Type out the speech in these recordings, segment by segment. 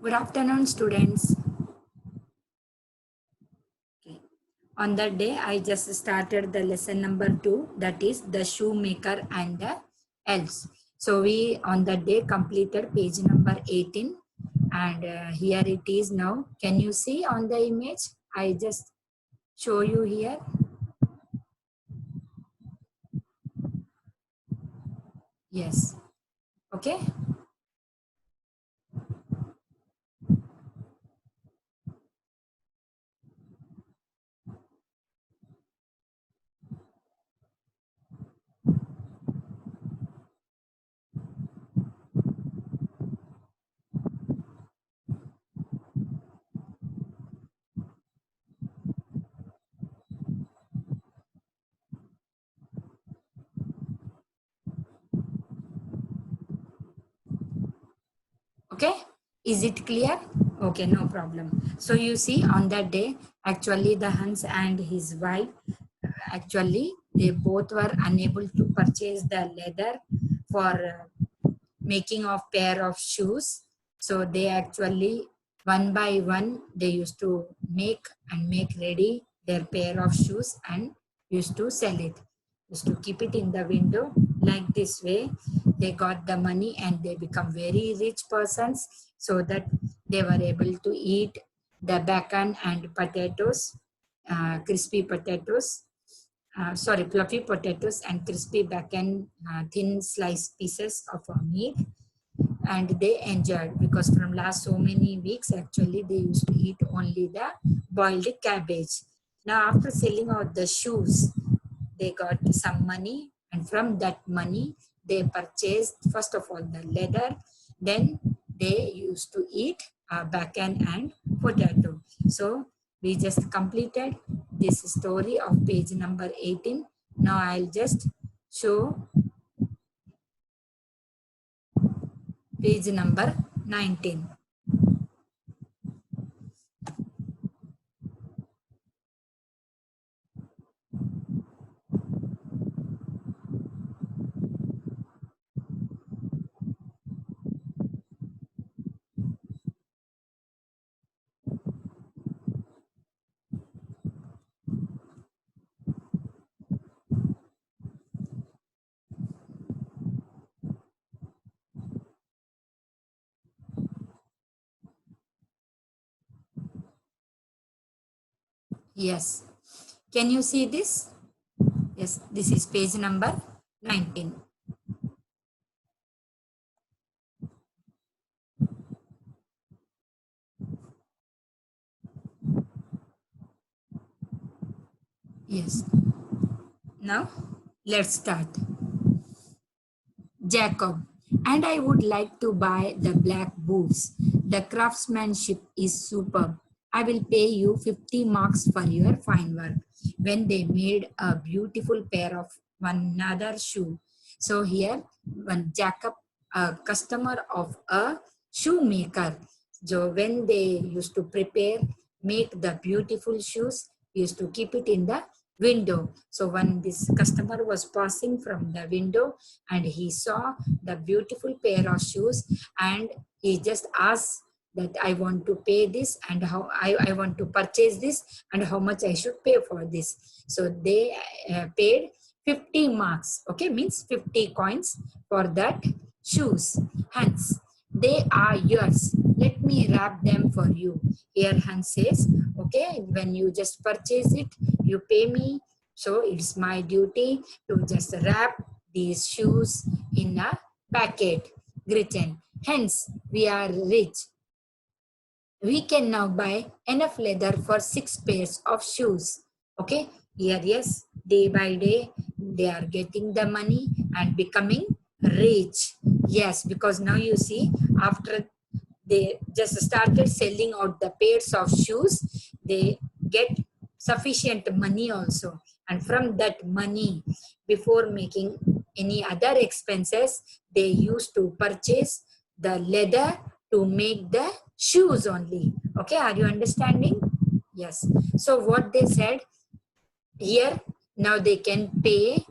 Good afternoon, students. Okay. On that day, I just started the lesson number 2, that is the shoemaker and the elves. So we on that day completed page number 18, and here it is now. Can you see on the image? I just show you here. Yes. Okay. Okay, is it clear? Okay, no problem. So you see on that day, actually the Hans and his wife, actually they both were unable to purchase the leather for making of pair of shoes. So they actually one by one they used to make ready their pair of shoes and used to sell it, used to keep it in the window. Like this way they got the money and they become very rich persons, so that they were able to eat the bacon and potatoes, crispy potatoes, fluffy potatoes and crispy bacon, thin sliced pieces of meat, and they enjoyed, because from last so many weeks actually they used to eat only the boiled cabbage. Now after selling out the shoes, they got some money, and from that money they purchased first of all the leather, then they used to eat bacon and potato. So we just completed this story of page number 18. Now I'll just show page number 19. Yes. Can you see this? Yes, this is page number 19. Yes. Now, let's start. Jacob, and I would like to buy the black boots. The craftsmanship is superb. I will pay you 50 marks for your fine work. When they made a beautiful pair of one another shoe. So here, when Jacob, a customer of a shoemaker, so when they used to prepare, make the beautiful shoes, used to keep it in the window. So when this customer was passing from the window and he saw the beautiful pair of shoes, and he just asked that I want to pay this, and how I want to purchase this, and how much I should pay for this. So they paid 50 marks, okay, means 50 coins for that shoes. Hans, they are yours. Let me wrap them for you. Here Hans says, okay, when you just purchase it, you pay me. So it's my duty to just wrap these shoes in a packet. Gretchen, hence we are rich. We can now buy enough leather for 6 pairs of shoes. Okay, here, yes, day by day, they are getting the money and becoming rich. Yes, because now you see, after they just started selling out the pairs of shoes, they get sufficient money also. And from that money, before making any other expenses, they used to purchase the leather to make the shoes only. Okay, are you understanding? Yes. So what they said here, now they can pay,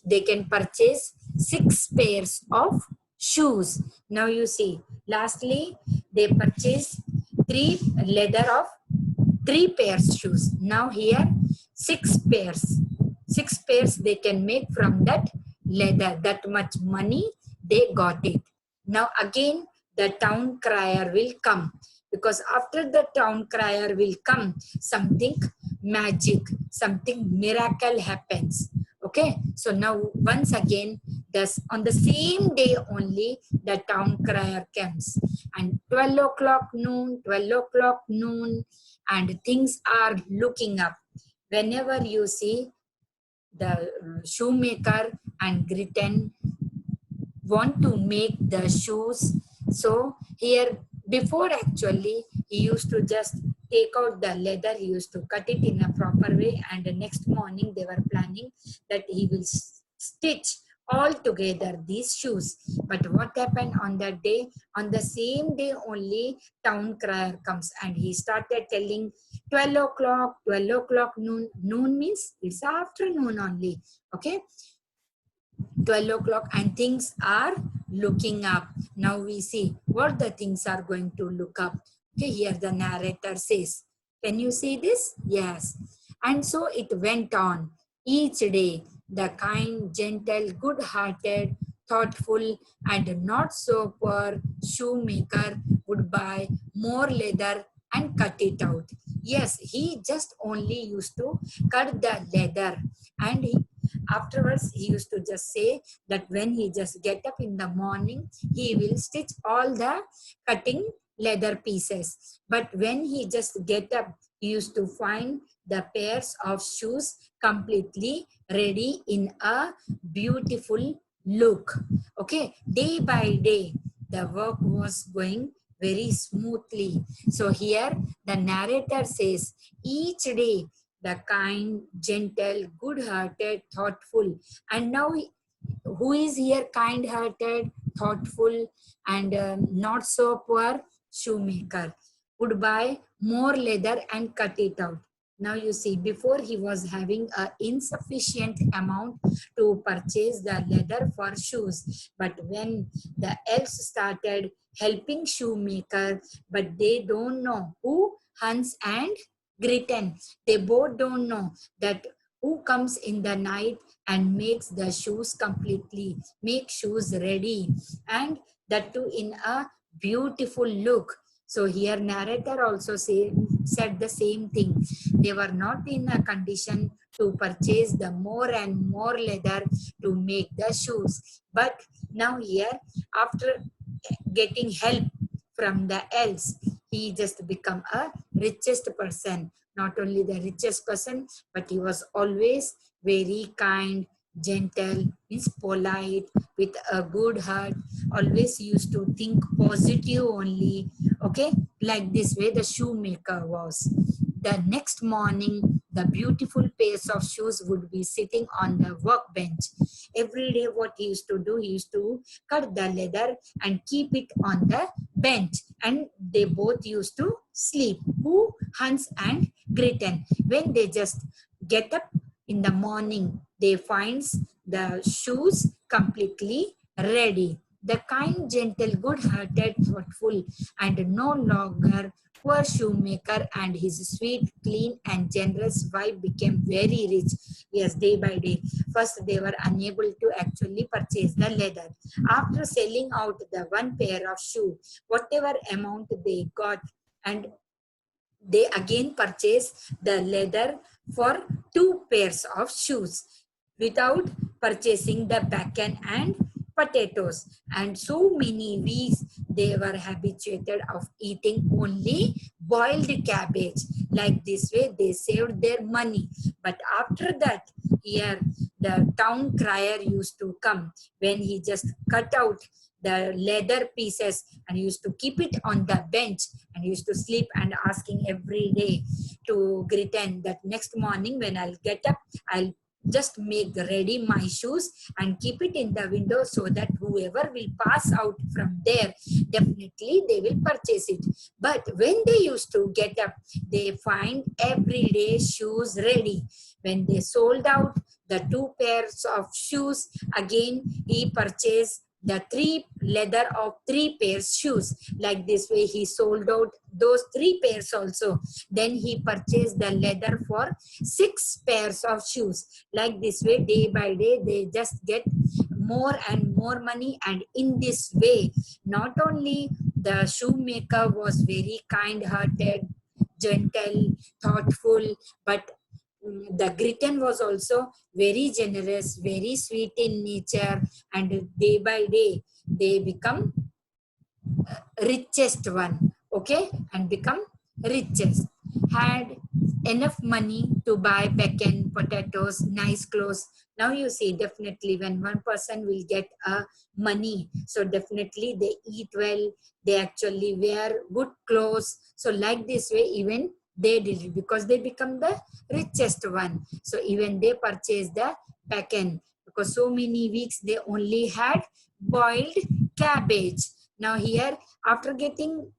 they can purchase 6 pairs of shoes. Now you see, lastly they purchase three pairs shoes. Now here 6 pairs. 6 pairs they can make from that leather. That much money they got it. Now again the town crier will come, because after the town crier will come, something magic, something miracle happens. Okay, so now once again, on the same day only, the town crier comes, and 12 o'clock noon, 12 o'clock noon, and things are looking up. Whenever you see the shoemaker and Gritton want to make the shoes. So here, before actually, he used to just take out the leather, he used to cut it in a proper way, and the next morning they were planning that he will stitch all together these shoes. But what happened on that day? On the same day only, town crier comes and he started telling 12 o'clock, 12 o'clock noon. Noon means it's afternoon only. Okay, 12 o'clock, and things are looking up. Now we see what the things are going to look up. Okay, here the narrator says, can you see this? Yes. And so it went on. Each day, the kind, gentle, good-hearted, thoughtful, and not so poor shoemaker would buy more leather and cut it out. Yes, he just only used to cut the leather, and afterwards he used to just say that when he just get up in the morning, he will stitch all the cutting leather pieces. But when he just get up, he used to find the pairs of shoes completely ready in a beautiful look. Okay, day by day, the work was going very smoothly. So here the narrator says, each day the kind, gentle, good-hearted, thoughtful. And now, who is here kind-hearted, thoughtful, and not so poor? Shoemaker would buy more leather and cut it out. Now you see, before he was having an insufficient amount to purchase the leather for shoes. But when the elves started helping shoemaker, but they don't know who, Hans and Gritton. They both don't know that who comes in the night and makes the shoes completely, make shoes ready, and that too in a beautiful look. So here narrator also said the same thing. They were not in a condition to purchase the more and more leather to make the shoes. But now here, after getting help from the elves, he just become a richest person. Not only the richest person, but he was always very kind, gentle, means polite, with a good heart, always used to think positive only. Okay, like this way the shoemaker was. The next morning, the beautiful pairs of shoes would be sitting on the workbench. Every day what he used to do, he used to cut the leather and keep it on the bench, and they both used to sleep. Who? Hans and Gritton. When they just get up in the morning, they finds the shoes completely ready. The kind, gentle, good-hearted, thoughtful, and no longer poor shoemaker and his sweet, clean, and generous wife became very rich. Yes, day by day. First, they were unable to actually purchase the leather. After selling out the one pair of shoe, whatever amount they got, and they again purchased the leather for 2 pairs of shoes without purchasing the bacon and potatoes. And so many weeks they were habituated of eating only boiled cabbage. Like this way they saved their money. But after that, here the town crier used to come when he just cut out the leather pieces and used to keep it on the bench and used to sleep, and asking every day to Gritton that next morning when I'll get up, I'll just make ready my shoes and keep it in the window so that whoever will pass out from there, definitely they will purchase it. But when they used to get up, they find everyday shoes ready. When they sold out the 2 pairs of shoes, again he purchased the leather of 3 pairs shoes. Like this way he sold out those 3 pairs also. Then he purchased the leather for 6 pairs of shoes. Like this way, day by day, they just get more and more money. And in this way, not only the shoemaker was very kind hearted, gentle, thoughtful, but the Britain was also very generous, very sweet in nature, and day by day they become richest one, okay, and become richest. Had enough money to buy bacon, potatoes, nice clothes. Now you see, definitely when one person will get a money, so definitely they eat well, they actually wear good clothes. So like this way, even they did it because they become the richest one. So even they purchased the bacon because so many weeks they only had boiled cabbage. Now here, after getting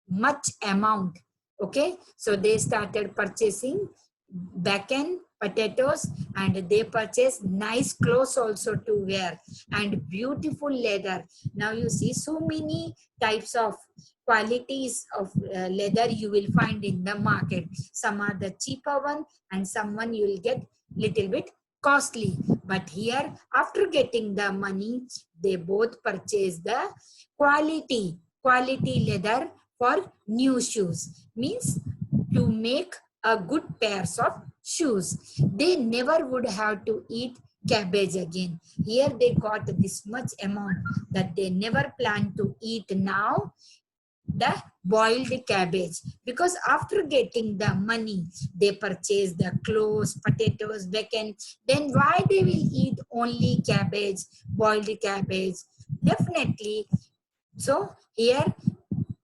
much amount, okay, so they started purchasing bacon, potatoes, and they purchased nice clothes also to wear and beautiful leather. Now you see, so many types of qualities of leather you will find in the market. Some are the cheaper one and some one you will get little bit costly. But here, after getting the money, they both purchase the quality leather for new shoes. Means to make a good pairs of shoes. They never would have to eat cabbage again. Here they got this much amount that they never plan to eat now the boiled cabbage, because after getting the money they purchase the clothes, potatoes, bacon. Then why they will eat only cabbage, boiled cabbage? Definitely. So here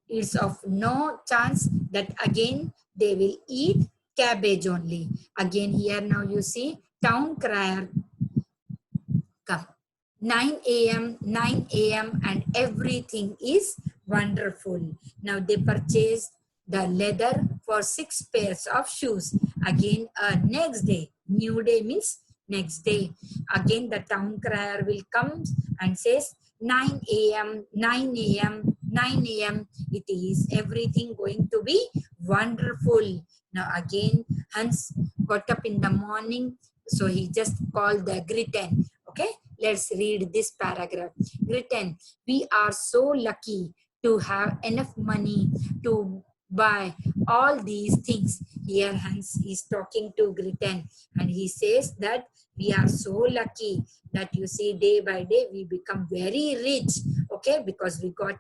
it's of no chance that again they will eat cabbage only. Again here, now you see, town crier come 9 a.m., 9 a.m. and everything is wonderful. Now they purchased the leather for 6 pairs of shoes. Again, next day, new day means next day. Again, the town crier will come and says 9 a.m., 9 a.m., 9 a.m. It is everything going to be wonderful. Now again, Hans got up in the morning, so he just called the Britain. Okay, let's read this paragraph. Britain, we are so lucky to have enough money to buy all these things. Here Hans is talking to Britain and he says that we are so lucky that you see, day by day we become very rich, okay, because we got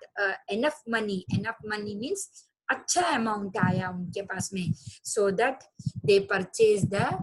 enough money. Enough money means अच्छा amount आया उनके पास में, so that they purchase the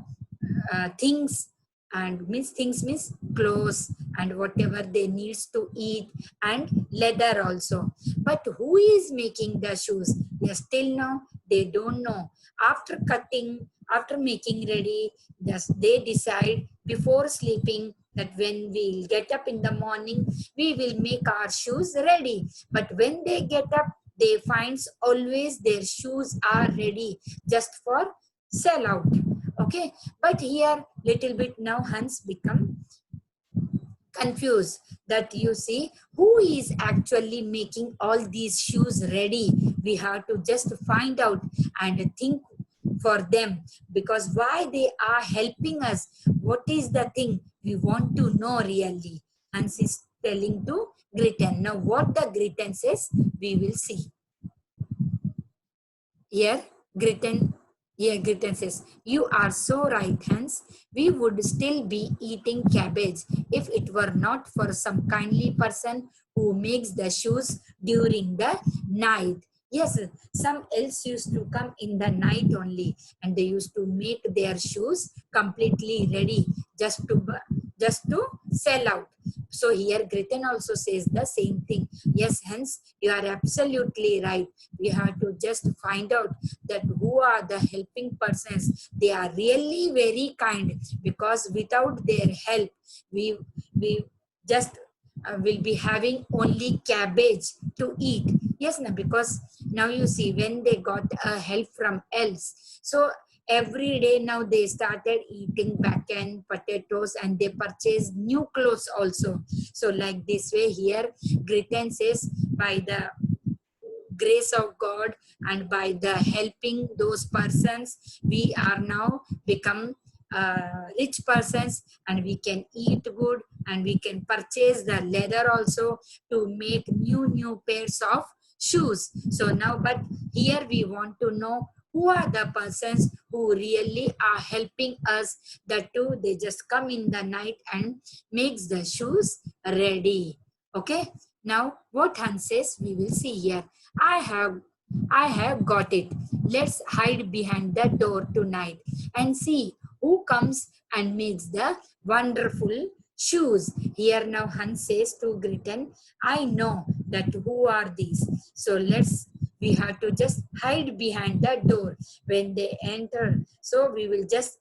things, and things means clothes and whatever they needs to eat, and leather also. But who is making the shoes? Yes, till now they don't know. After cutting, after making ready, they decide before sleeping that when we'll get up in the morning, we will make our shoes ready. But when they get up, they finds always their shoes are ready just for sell out. Okay, but here little bit now Hans become confused that you see, who is actually making all these shoes ready? We have to just find out and think for them, because why they are helping us, what is the thing we want to know really. Hans is telling to Britain. Now what the Britain says, we will see. Here Britain says, you are so right, Hans. We would still be eating cabbage if it were not for some kindly person who makes the shoes during the night. Yes, some else used to come in the night only, and they used to make their shoes completely ready just to sell out. So here Britain also says the same thing. Yes, hence you are absolutely right. We have to just find out that who are the helping persons. They are really very kind, because without their help, we just will be having only cabbage to eat. Yes, because now you see, when they got help from else, so Every day now they started eating bacon, potatoes, and they purchased new clothes also. So like this way here, Britain says by the grace of God and by the helping those persons, we are now become rich persons, and we can eat good, and we can purchase the leather also to make new pairs of shoes. So now, but here we want to know who are the persons who really are helping us. The two, they just come in the night and makes the shoes ready. Okay, now what Hans says, we will see here. I have got it. Let's hide behind the door tonight and see who comes and makes the wonderful shoes. Here now Hans says to Gritton, I know that who are these. So we have to just hide behind the door when they enter. So we will just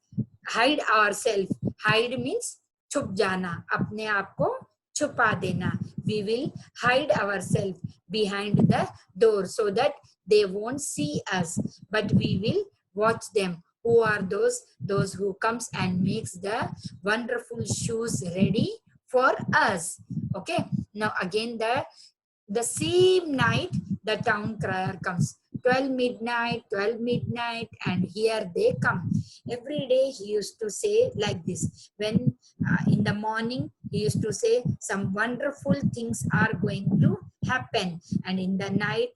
hide ourselves. Hide means छुप जाना, अपने आप को छुपा देना. We will hide ourselves behind the door so that they won't see us, but we will watch them. Who are those who comes and makes the wonderful shoes ready for us. Okay, now again the same night the town crier comes. 12 midnight, and here they come. Every day he used to say like this. When in the morning he used to say some wonderful things are going to happen, and in the night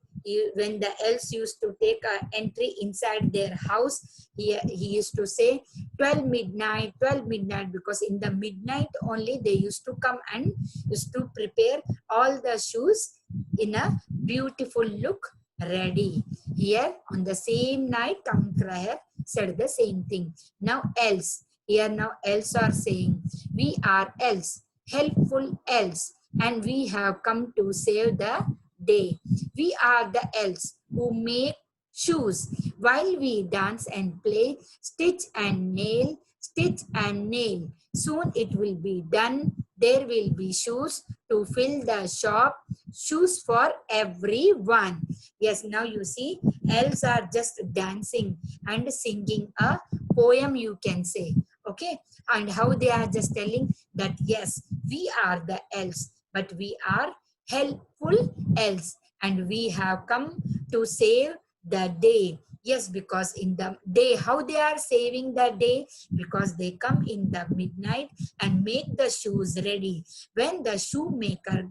when the elves used to take an entry inside their house, he used to say 12 midnight, because in the midnight only they used to come and used to prepare all the shoes in a beautiful look ready. Here on the same night, town crier said the same thing. Now elves, here now elves are saying, we are elves, helpful elves, and we have come to save the day. We are the elves who make shoes while we dance and play, stitch and nail, stitch and nail. Soon it will be done. There will be shoes to fill the shop, shoes for everyone. Yes, now you see, elves are just dancing and singing a poem, you can say. Okay, and how they are just telling that, yes, we are the elves, but we are helpful elves, and we have come to save the day. Yes, because in the day, how they are saving the day? Because they come in the midnight and make the shoes ready. When the shoemaker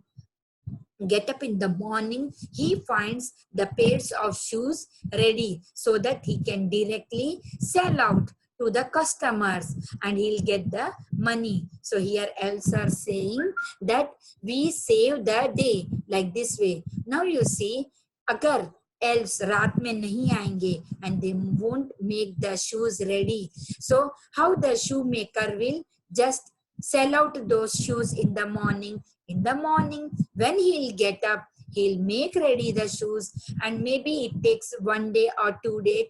get up in the morning, he finds the pairs of shoes ready so that he can directly sell out to the customers and he'll get the money. So here elves are saying that we save the day like this way. Now you see, agar elves रात में नहीं आएंगे and they won't make the shoes ready, so how the shoemaker will just sell out those shoes in the morning? In the morning, when he'll get up, he'll make ready the shoes, and maybe it takes 1 day or 2 days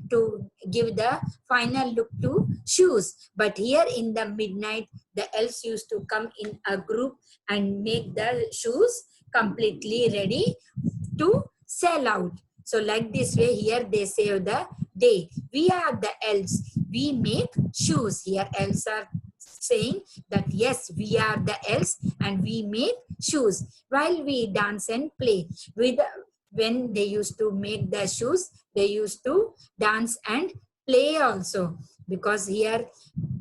to give the final look to shoes. But here in the midnight, the elves used to come in a group and make the shoes completely ready to sell out. So like this way, here they save the day. We are the elves. We make shoes. Here elves are saying that yes, we are the elves and we make shoes while we dance and play. When they used to make the shoes, they used to dance and play also, because here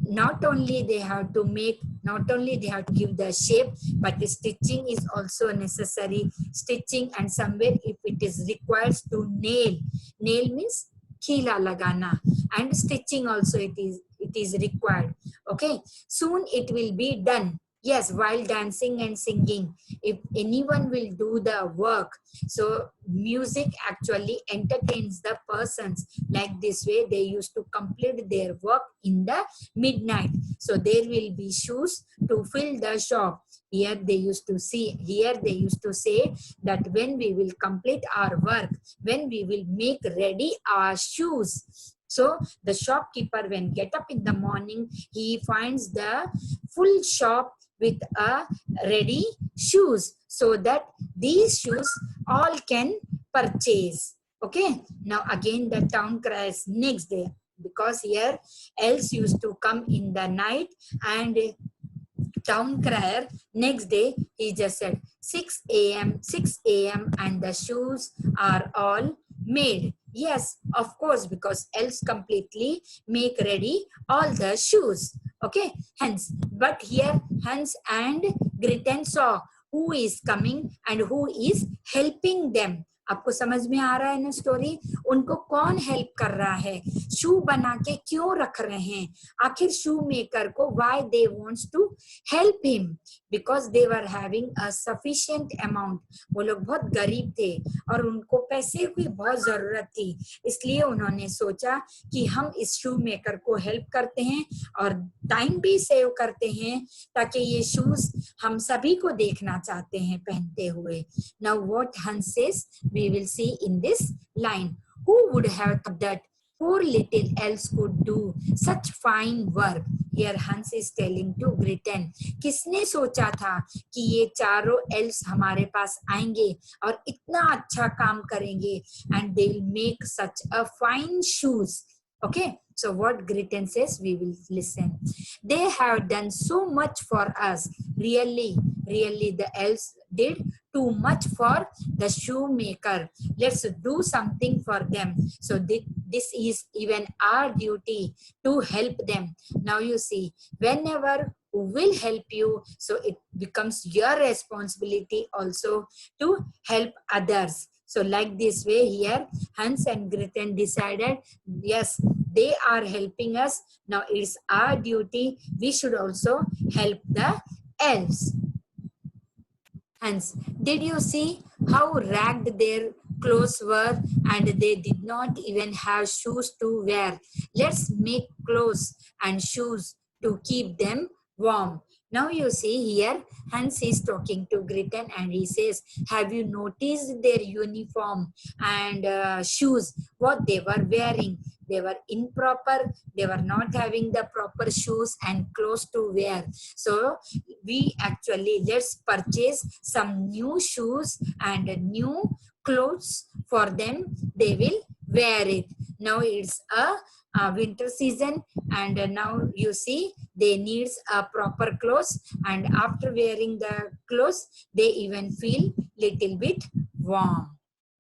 not only they have to give the shape, but stitching is also necessary. Stitching, and somewhere if it is required to nail means khila lagana, and stitching also it is required. Okay, soon it will be done. Yes, while dancing and singing, if anyone will do the work, so music actually entertains the persons. Like this way, they used to complete their work in the midnight. So there will be shoes to fill the shop. Here they used to say that when we will complete our work, when we will make ready our shoes. So the shopkeeper, when get up in the morning, he finds the full shop with a ready shoes, so that these shoes all can purchase. Okay, now again the town cries next day. because here elves used to come in the night and town crier next day he just said 6 a.m 6 a.m and the shoes are all made. Yes, of course, because elves completely make ready all the shoes. Okay, hence, but here Hans and Gretel saw who is coming and who is helping them. आपको समझ में आ रहा है ना story? उनको कौन help कर रहा है, शू बना के क्यों रख रहे हैं, आखिर शू मेकर को why they wants to help him, because they were having a sufficient amount. वो लोग बहुत गरीब थे और उनको पैसे की बहुत जरूरत थी, इसलिए उन्होंने सोचा कि हम इस शू मेकर को हेल्प करते हैं और टाइम भी सेव करते हैं ताकि ये शूज हम सभी को देखना चाहते हैं पहनते हुए. Now what Hans says we will see in this line. Who would have thought that poor little elves could do such fine work? Here Hans is telling to Gretel. किसने सोचा था कि ये चारों elves हमारे पास आएंगे और इतना अच्छा काम करेंगे and they will make such a fine shoes. Okay, so what Gretel says, we will listen. They have done so much for us. Really, really, the elves did too much for the shoemaker. Let's do something for them. So this is even our duty to help them. Now you see, whenever will help you, so it becomes your responsibility also to help others. So like this way here, Hans and Gretel decided, yes, they are helping us. Now it's our duty. We should also help the elves. Hans, did you see how ragged their clothes were and they did not even have shoes to wear? Let's make clothes and shoes to keep them warm. Now you see here, Hans is talking to Gretel and he says, have you noticed their uniform and shoes, what they were wearing? They were improper, they were not having the proper shoes and clothes to wear. So we actually, let's purchase some new shoes and new clothes for them, they will wear it. Now it's a winter season and now you see they needs a proper clothes, and after wearing the clothes they even feel little bit warm.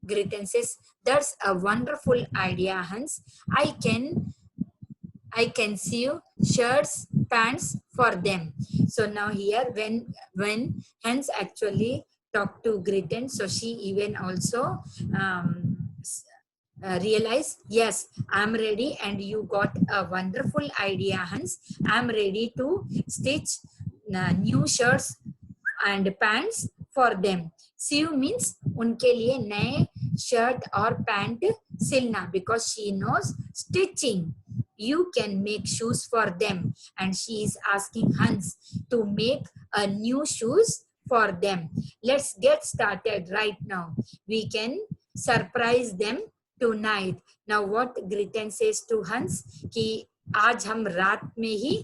Gretel says, that's a wonderful idea, Hans. I can sew shirts, pants for them. So now here when Hans actually talked to Gretel, so she even also realize, yes, I'm ready and you got a wonderful idea, Hans. I'm ready to stitch new shirts and pants for them. Sew means उनके लिए नए shirt और pant सिलना, because she knows stitching. You can make shoes for them, and she is asking Hans to make a new shoes for them. Let's get started right now. We can surprise them tonight. Now what Gretel says to Hans कि आज हम रात में ही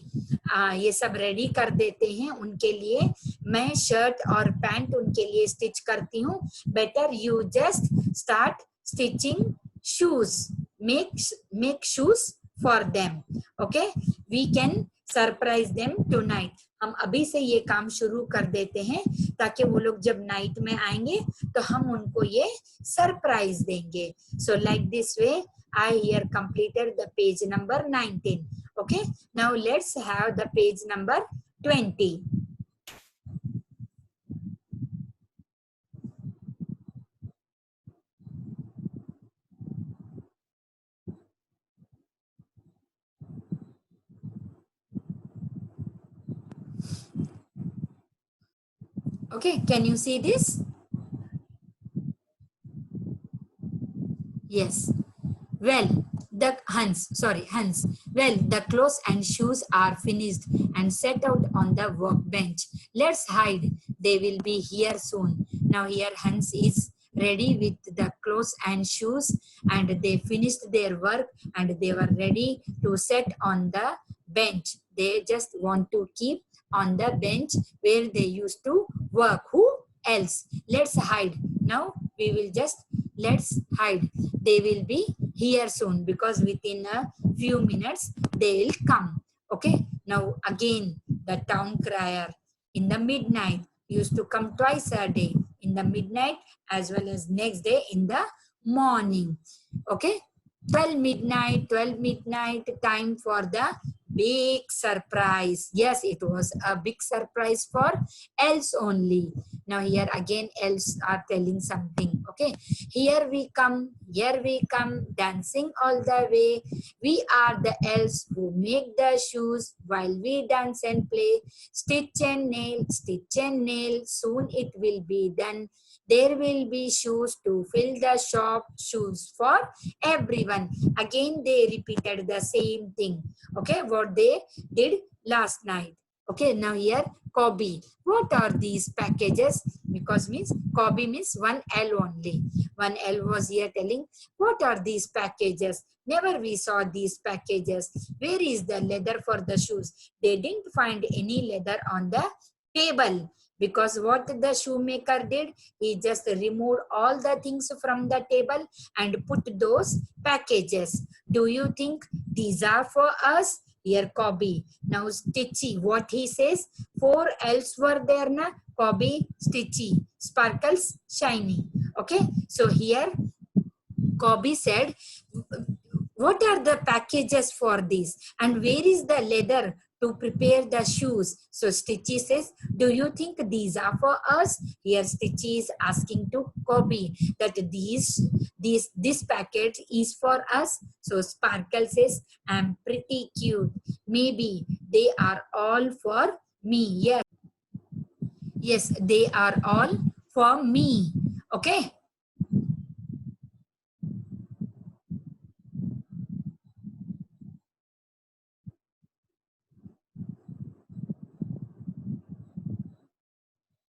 ये सब ready कर देते हैं उनके लिए, मैं शर्ट और पैंट उनके लिए स्टिच करती हूँ. Better you just start stitching shoes, make shoes for them. Okay, we can surprise them tonight. हम अभी से ये काम शुरू कर देते हैं ताकि वो लोग जब नाइट में आएंगे तो हम उनको ये सरप्राइज देंगे. So like this way I here completed the page number 19. Okay, now let's have the page number 20. Okay, can you see this? Yes. Well, Hans, well, the clothes and shoes are finished and set out on the workbench. Let's hide. They will be here soon. Now here Hans is ready with the clothes and shoes, and they finished their work and they were ready to set on the bench. They just want to keep on the bench where they used to work. Who else? Let's hide. Now we will just let's hide. They will be here soon because within a few minutes they will come. Okay, now again the town crier in the midnight used to come twice a day, in the midnight as well as next day in the morning. Okay, 12 midnight, time for the big surprise. Yes, it was a big surprise for elves only. Now here again elves are telling something. Okay, here we come, dancing all the way. We are the elves who make the shoes while we dance and play. Stitch and nail, soon it will be done. There will be shoes to fill the shop, shoes for everyone. Again they repeated the same thing. Okay, what they did last night. Okay, now here Kobe. What are these packages? Because means Kobe means one L only. One L was here telling, what are these packages? Never we saw these packages. Where is the leather for the shoes? They didn't find any leather on the table. Because what the shoemaker did, he just removed all the things from the table and put those packages. Do you think these are for us? Here Kobe. Now Stitchy, what he says? 4 elves were there na? Kobe, Stitchy, Sparkles, Shiny. Okay, so here Kobe said, what are the packages for this? And where is the leather to prepare the shoes? So Stitchy says, do you think these are for us? Here Stitchy is asking to Kobe that this packet is for us. So Sparkle says, I'm pretty cute. Maybe they are all for me. Yes, yes, they are all for me. Okay.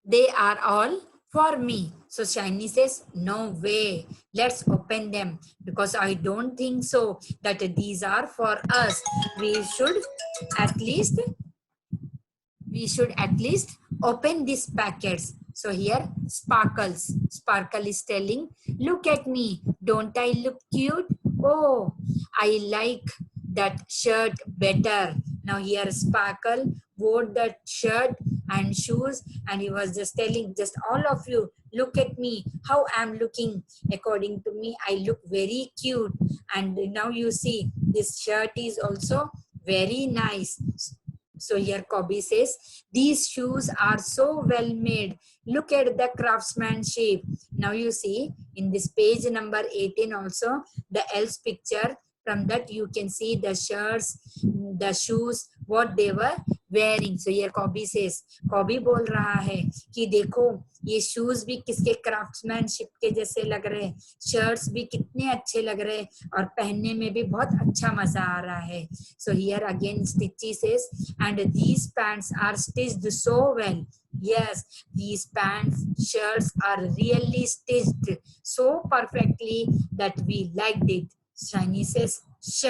They are all for me. So Shiny says, no way. Let's open them because I don't think so that these are for us. We should at least open these packets. So here Sparkle is telling, look at me. Don't I look cute? Oh, I like that shirt better. Now here Sparkle wore that shirt and shoes and he was just telling, just all of you, look at me, how I'm looking. According to me, I look very cute. And now you see this shirt is also very nice. So here Kobe says, these shoes are so well made. Look at the craftsmanship. Now you see in this page number 18 also, the elves picture. From that you can see the shirts, the shoes, what they were wearing. So here Kobe says, Kobe बोल रहा है कि देखो ये shoes भी किसके craftsmanship के जैसे लग रहे हैं, शर्ट्स भी कितने अच्छे लग रहे हैं और पहनने में भी बहुत अच्छा मजा आ रहा है. So here again Stitchy says, and these pants are stitched so well. Yes, these pants, shirts are really stitched so perfectly that we liked it. Shiny says, shh,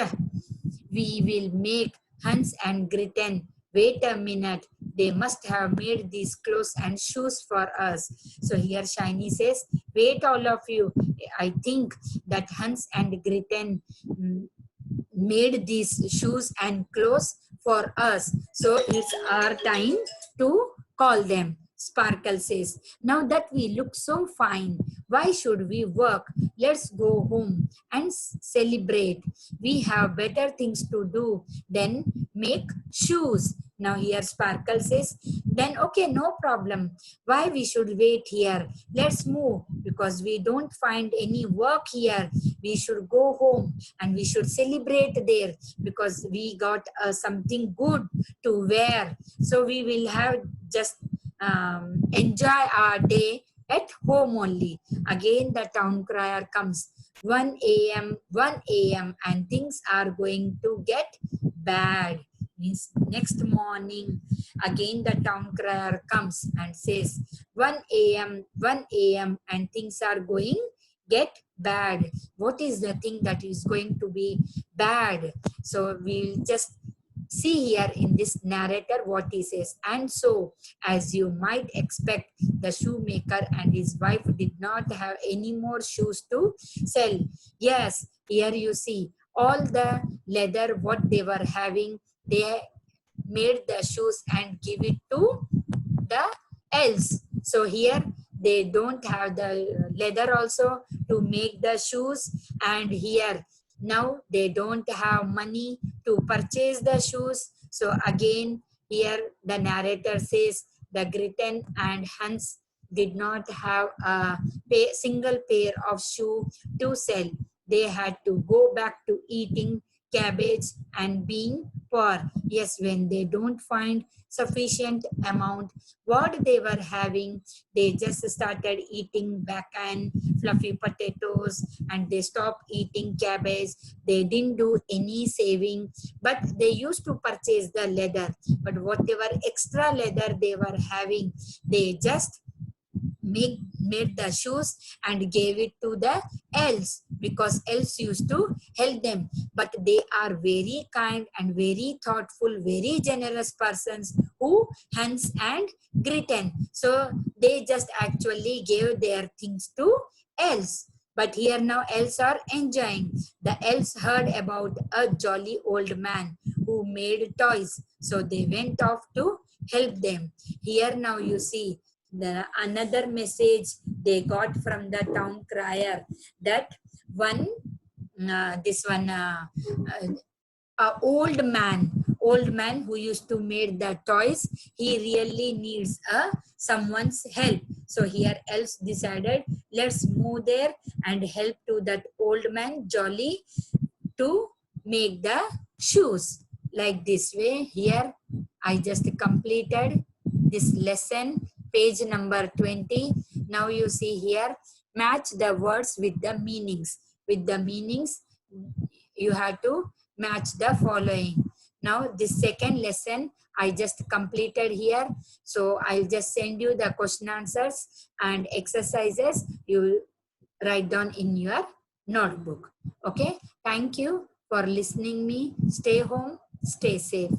we will make Hans and Gretel. Wait a minute, they must have made these clothes and shoes for us. So here Shiny says, wait all of you, I think that Hans and Gretel made these shoes and clothes for us. So it's our time to call them. Sparkle says, now that we look so fine, why should we work? Let's go home and celebrate. We have better things to do than make shoes. Now here Sparkle says, then okay, no problem. Why we should wait here? Let's move because we don't find any work here. We should go home and we should celebrate there because we got something good to wear. So we will have just enjoy our day at home only. Again the town crier comes. 1 a.m. and things are going to get bad. Means next morning again the town crier comes and says 1 a.m. and things are going get bad. What is the thing that is going to be bad? So we'll just See here in this narrator what he says. And so, as you might expect, the shoemaker and his wife did not have any more shoes to sell. Yes, here you see all the leather what they were having, they made the shoes and give it to the else. So here they don't have the leather also to make the shoes, and here now they don't have money to purchase the shoes. So again here the narrator says the Gritten and Hans did not have a single pair of shoe to sell. They had to go back to eating cabbage and being poor. Yes, when they don't find sufficient amount what they were having, they just started eating bacon, fluffy potatoes, and they stopped eating cabbage. They didn't do any saving, but they used to purchase the leather. But whatever extra leather they were having, they just made the shoes and gave it to the elves, because elves used to help them. But they are very kind and very thoughtful, very generous persons, who Hans and Gritten. So they just actually gave their things to elves. But here now elves are enjoying. The elves heard about a jolly old man who made toys, so they went off to help them. Here now you see the another message they got from the town crier, that one this one old man who used to make the toys, he really needs someone's help. So here elves decided, let's move there and help to that old man Jolly to make the shoes. Like this way, here I just completed this lesson, page number 20. Now you see here, match the words with the meanings. With the meanings, you have to match the following. Now this second lesson I just completed here. So I'll just send you the question answers and exercises. You write down in your notebook. Okay. Thank you for listening me. Stay home, stay safe.